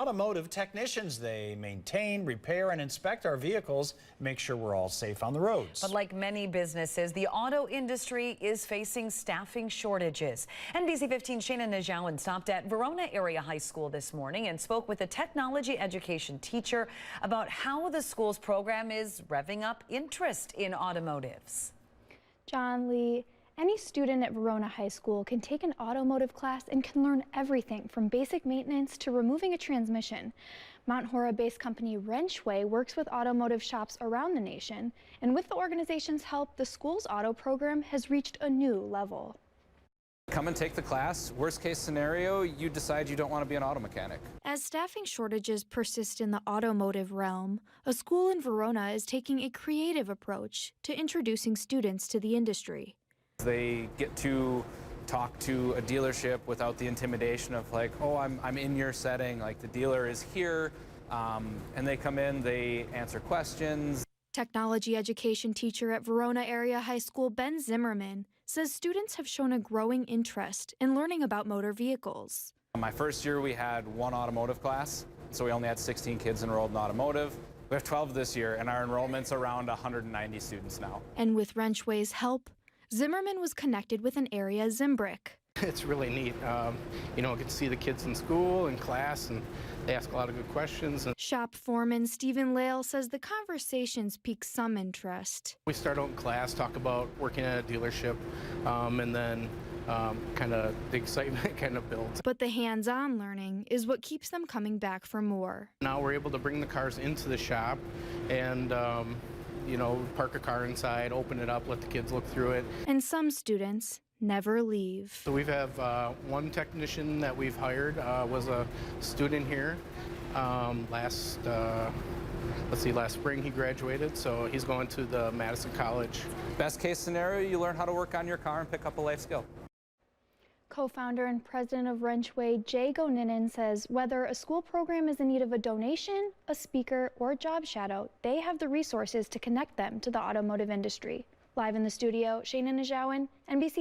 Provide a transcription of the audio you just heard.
automotive technicians. They maintain, repair, and inspect our vehicles, make sure we're all safe on the roads. But like many businesses, the auto industry is facing staffing shortages. NBC 15's Shayna Najawan stopped at Verona Area High School this morning and spoke with a technology education teacher about how the school's program is revving up interest in automotives. John Lee, any student at Verona High School can take an automotive class and can learn everything from basic maintenance to removing a transmission. Mount Horeb-based company Wrenchway works with automotive shops around the nation, and with the organization's help, the school's auto program has reached a new level. Come and take the class. Worst case scenario, you decide you don't want to be an auto mechanic. As staffing shortages persist in the automotive realm, a school in Verona is taking a creative approach to introducing students to the industry. They get to talk to a dealership without the intimidation of like, oh, I'm in your setting, like the dealer is here, and they come in, they answer questions. Technology education teacher at Verona Area High School, Ben Zimmerman, says students have shown a growing interest in learning about motor vehicles. My first year we had one automotive class, so we only had 16 kids enrolled in automotive. We have 12 this year, and our enrollment's around 190 students now. And with Wrenchway's help, Zimmerman was connected with an area Zimbrick. It's really neat. You know, I get to see the kids in school and class, and they ask a lot of good questions. Shop foreman Stephen Lale says the conversations pique some interest. We start out in class, talk about working at a dealership, and then kind of the excitement kind of builds. But the hands-on learning is what keeps them coming back for more. Now we're able to bring the cars into the shop and you know, park a car inside, open it up, let the kids look through it. And some students never leave. So we have one technician that we've hired, was a student here. Last spring he graduated, so he's going to the Madison College. Best case scenario, you learn how to work on your car and pick up a life skill. Co-founder and president of Wrenchway, Jay Goninen, says whether a school program is in need of a donation, a speaker, or a job shadow, they have the resources to connect them to the automotive industry. Live in the studio, Shayna Najawan, NBC